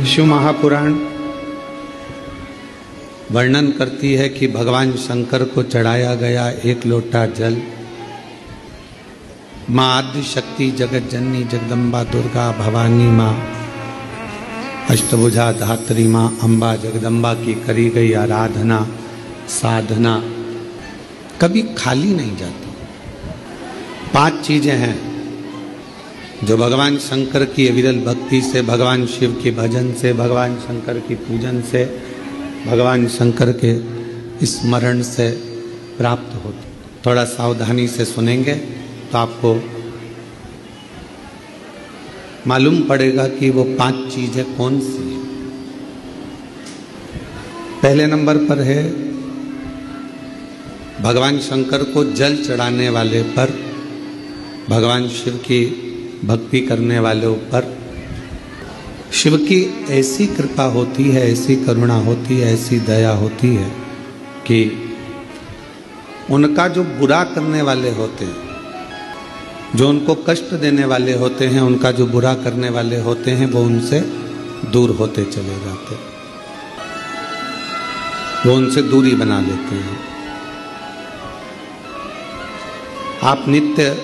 शिव महापुराण वर्णन करती है कि भगवान शंकर को चढ़ाया गया एक लोटा जल माँ आदि शक्ति जगत जननी जगदम्बा दुर्गा भवानी माँ अष्टभुजा धात्री माँ अम्बा जगदम्बा की करी गई आराधना साधना कभी खाली नहीं जाती। 5 चीजें हैं जो भगवान शंकर की अविरल भक्ति से, भगवान शिव के भजन से, भगवान शंकर की पूजन से, भगवान शंकर के स्मरण से प्राप्त होती। थोड़ा सावधानी से सुनेंगे तो आपको मालूम पड़ेगा कि वो 5 चीजें कौन सी हैं। पहले नंबर पर है भगवान शंकर को जल चढ़ाने वाले पर, भगवान शिव की भक्ति करने वाले ऊपर शिव की ऐसी कृपा होती है, ऐसी करुणा होती है, ऐसी दया होती है कि उनका जो बुरा करने वाले होते हैं, जो उनको कष्ट देने वाले होते हैं, उनका जो बुरा करने वाले होते हैं, वो उनसे दूर होते चले जाते, वो उनसे दूरी बना लेते हैं। आप नित्य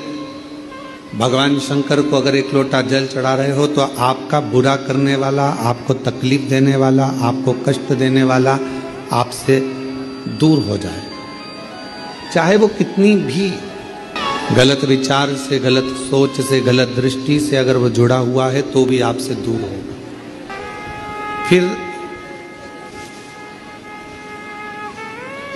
भगवान शंकर को अगर एक लोटा जल चढ़ा रहे हो तो आपका बुरा करने वाला, आपको तकलीफ देने वाला, आपको कष्ट देने वाला आपसे दूर हो जाए। चाहे वो कितनी भी गलत विचार से, गलत सोच से, गलत दृष्टि से अगर वो जुड़ा हुआ है तो भी आपसे दूर होगा। फिर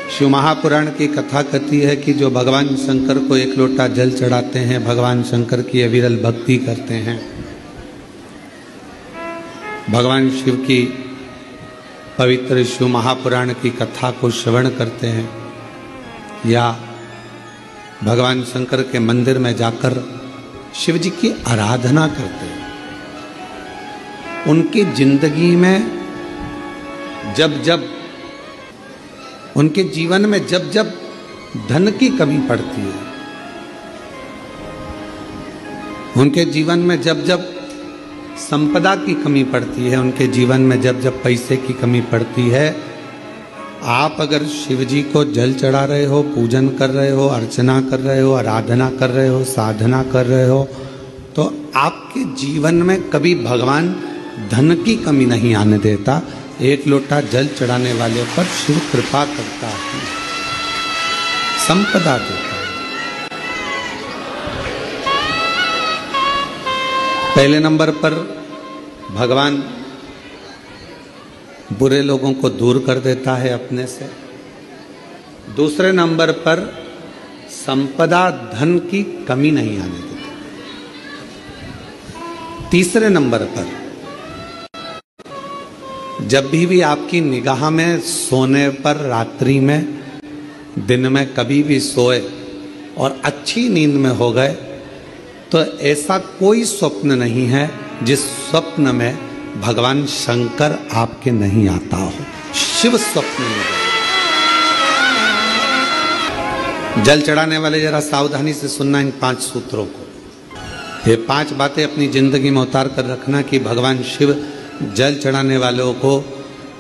शिव महापुराण की कथा कहती है कि जो भगवान शंकर को एक लोटा जल चढ़ाते हैं, भगवान शंकर की अविरल भक्ति करते हैं, भगवान शिव की पवित्र शिव महापुराण की कथा को श्रवण करते हैं या भगवान शंकर के मंदिर में जाकर शिव जी की आराधना करते हैं, उनकी जिंदगी में जब उनके जीवन में जब धन की कमी पड़ती है, उनके जीवन में जब संपदा की कमी पड़ती है, उनके जीवन में जब पैसे की कमी पड़ती है, आप अगर शिव जी को जल चढ़ा रहे हो, पूजन कर रहे हो, अर्चना कर रहे हो, आराधना कर रहे हो, साधना कर रहे हो, तो आपके जीवन में कभी भगवान धन की कमी नहीं आने देता। एक लोटा जल चढ़ाने वाले पर शिव कृपा करता है, संपदा देता है। पहले नंबर पर भगवान बुरे लोगों को दूर कर देता है अपने से। दूसरे नंबर पर संपदा धन की कमी नहीं आने देता। तीसरे नंबर पर जब भी आपकी निगाह में सोने पर, रात्रि में, दिन में कभी भी सोए और अच्छी नींद में हो गए तो ऐसा कोई स्वप्न नहीं है जिस स्वप्न में भगवान शंकर आपके नहीं आता हो। शिव स्वप्न में जल चढ़ाने वाले जरा सावधानी से सुनना इन 5 सूत्रों को। ये 5 बातें अपनी जिंदगी में उतार कर रखना कि भगवान शिव जल चढ़ाने वालों को,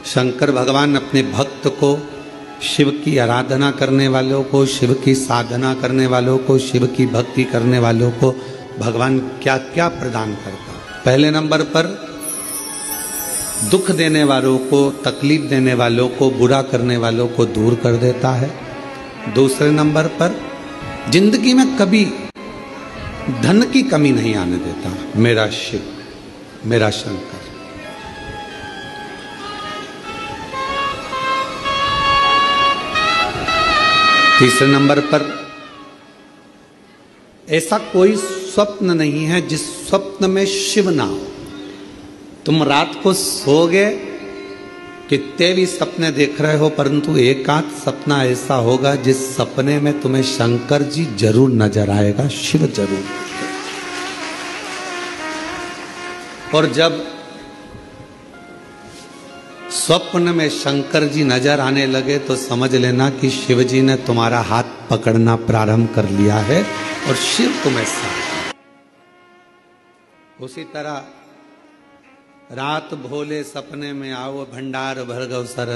शंकर भगवान अपने भक्त को, शिव की आराधना करने वालों को, शिव की साधना करने वालों को, शिव की भक्ति करने वालों को भगवान क्या क्या प्रदान करता है। पहले नंबर पर दुख देने वालों को, तकलीफ देने वालों को, बुरा करने वालों को दूर कर देता है। दूसरे नंबर पर जिंदगी में कभी धन की कमी नहीं आने देता मेरा शिव, मेरा शंकर। तीसरे नंबर पर ऐसा कोई स्वप्न नहीं है जिस स्वप्न में शिव ना हो। तुम रात को सोओगे, कितने भी सपने देख रहे हो, परंतु एक आध सपना ऐसा होगा जिस सपने में तुम्हें शंकर जी जरूर नजर आएगा, शिव जरूर। और जब स्वप्न में शंकर जी नजर आने लगे तो समझ लेना कि शिव जी ने तुम्हारा हाथ पकड़ना प्रारंभ कर लिया है और शिव तुम्हें साथ। उसी तरह रात भोले सपने में आओ भंडार भर गौ सर।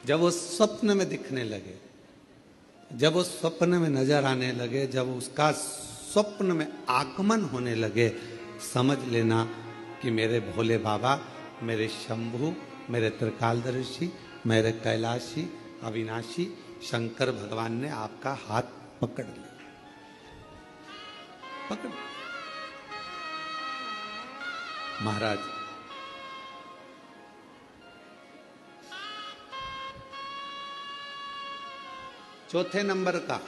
जब वो स्वप्न में दिखने लगे, जब वो स्वप्न में नजर आने लगे, जब उसका स्वप्न में आगमन होने लगे, समझ लेना कि मेरे भोले बाबा, मेरे शंभु, मेरे त्रिकालदर्शी, मेरे कैलाशी अविनाशी शंकर भगवान ने आपका हाथ पकड़ लिया। पकड़ महाराज, चौथे नंबर का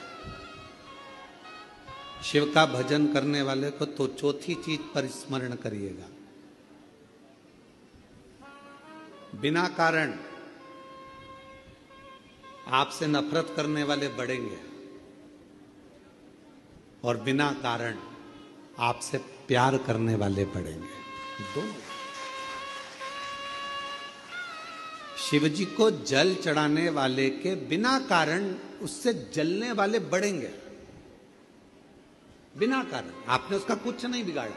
शिव का भजन करने वाले को तो चौथी चीज पर स्मरण करिएगा। बिना कारण आपसे नफरत करने वाले बढ़ेंगे और बिना कारण आपसे प्यार करने वाले बढ़ेंगे। दोनों। शिव जी को जल चढ़ाने वाले के बिना कारण उससे जलने वाले बढ़ेंगे। बिना कारण आपने उसका कुछ नहीं बिगाड़ा,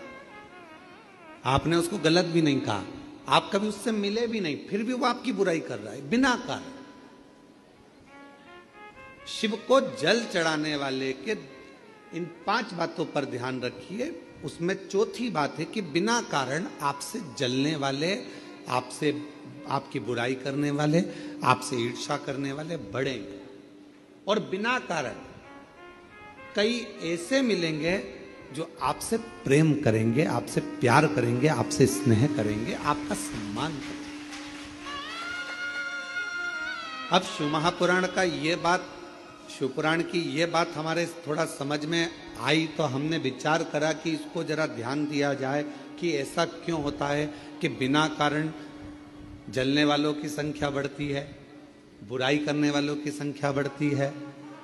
आपने उसको गलत भी नहीं कहा, आप कभी उससे मिले भी नहीं, फिर भी वो आपकी बुराई कर रहा है बिना कारण। शिव को जल चढ़ाने वाले के इन 5 बातों पर ध्यान रखिए। उसमें चौथी बात है कि बिना कारण आपसे जलने वाले, आपसे आपकी बुराई करने वाले, आपसे ईर्ष्या करने वाले बढ़ेंगे। और बिना कारण कई ऐसे मिलेंगे जो आपसे प्रेम करेंगे, आपसे प्यार करेंगे, आपसे स्नेह करेंगे, आपका सम्मान करेंगे। अब शिव महापुराण का ये बात, शिवपुराण की ये बात हमारे थोड़ा समझ में आई तो हमने विचार करा कि इसको जरा ध्यान दिया जाए कि ऐसा क्यों होता है कि बिना कारण जलने वालों की संख्या बढ़ती है, बुराई करने वालों की संख्या बढ़ती है,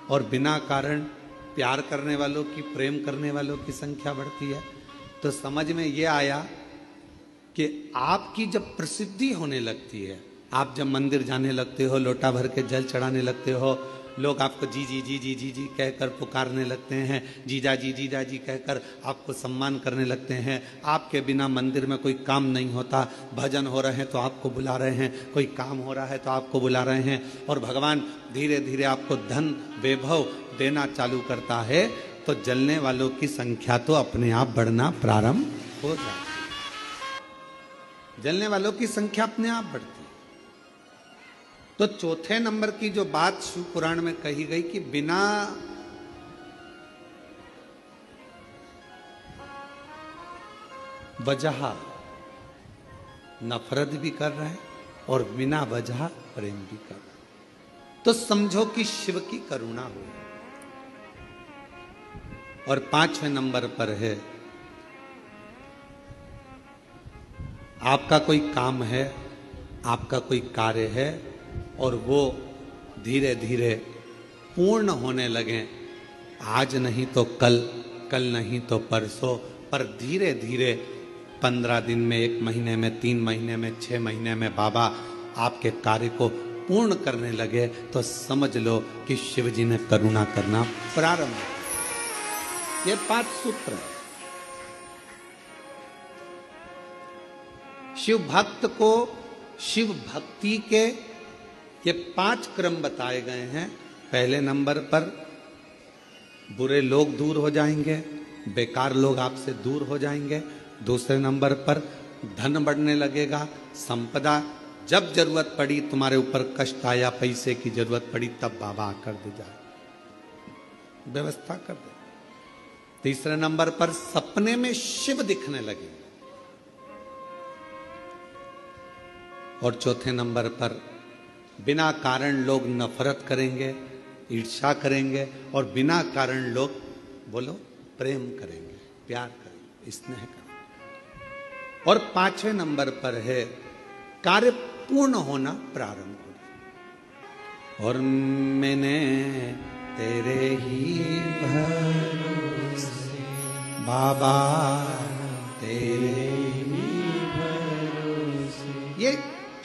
और बिना कारण प्यार करने वालों की, प्रेम करने वालों की संख्या बढ़ती है। तो समझ में ये आया कि आपकी जब प्रसिद्धि होने लगती है, आप जब मंदिर जाने लगते हो, लोटा भर के जल चढ़ाने लगते हो, लोग आपको जी जी जी जी जी जी कहकर पुकारने लगते हैं, जीजा जी कहकर आपको सम्मान करने लगते हैं। आपके बिना मंदिर में कोई काम नहीं होता, भजन हो रहे हैं तो आपको बुला रहे हैं, कोई काम हो रहा है तो आपको बुला रहे हैं, और भगवान धीरे धीरे आपको धन वैभव देना चालू करता है, तो जलने वालों की संख्या तो अपने आप बढ़ना प्रारंभ हो जाती है। जलने वालों की संख्या अपने आप बढ़ती है। तो चौथे नंबर की जो बात शिव पुराण में कही गई कि बिना वजह नफरत भी कर रहे हैं और बिना वजह प्रेम भी कर रहे हैं, तो समझो कि शिव की करुणा हुई। और 5वें नंबर पर है, आपका कोई काम है, आपका कोई कार्य है और वो धीरे धीरे पूर्ण होने लगे, आज नहीं तो कल, कल नहीं तो परसों, पर धीरे धीरे 15 दिन में, 1 महीने में, 3 महीने में, 6 महीने में बाबा आपके कार्य को पूर्ण करने लगे, तो समझ लो कि शिव जी ने करुणा करना प्रारंभ किया। ये 5 सूत्र है। शिव भक्त को शिव भक्ति के ये 5 क्रम बताए गए हैं। पहले नंबर पर बुरे लोग दूर हो जाएंगे, बेकार लोग आपसे दूर हो जाएंगे। दूसरे नंबर पर धन बढ़ने लगेगा, संपदा, जब जरूरत पड़ी, तुम्हारे ऊपर कष्ट आया, पैसे की जरूरत पड़ी, तब बाबा आकर दे जाए, व्यवस्था कर दे। तीसरे नंबर पर सपने में शिव दिखने लगे। और चौथे नंबर पर बिना कारण लोग नफरत करेंगे, ईर्ष्या करेंगे, और बिना कारण लोग बोलो प्रेम करेंगे, प्यार करेंगे, स्नेह करेंगे। और 5वें नंबर पर है कार्य पूर्ण होना प्रारंभ हो। और मैंने तेरे ही भरोसे बाबा, तेरे ही भरोसे, ये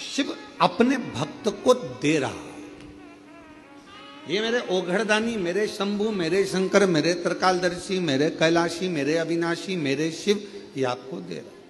शिव अपने भक्त को दे रहा। ये मेरे ओघड़दानी, मेरे शंभु, मेरे शंकर, मेरे त्रिकालदर्शी, मेरे कैलाशी, मेरे अविनाशी, मेरे शिव, ये आपको दे रहा।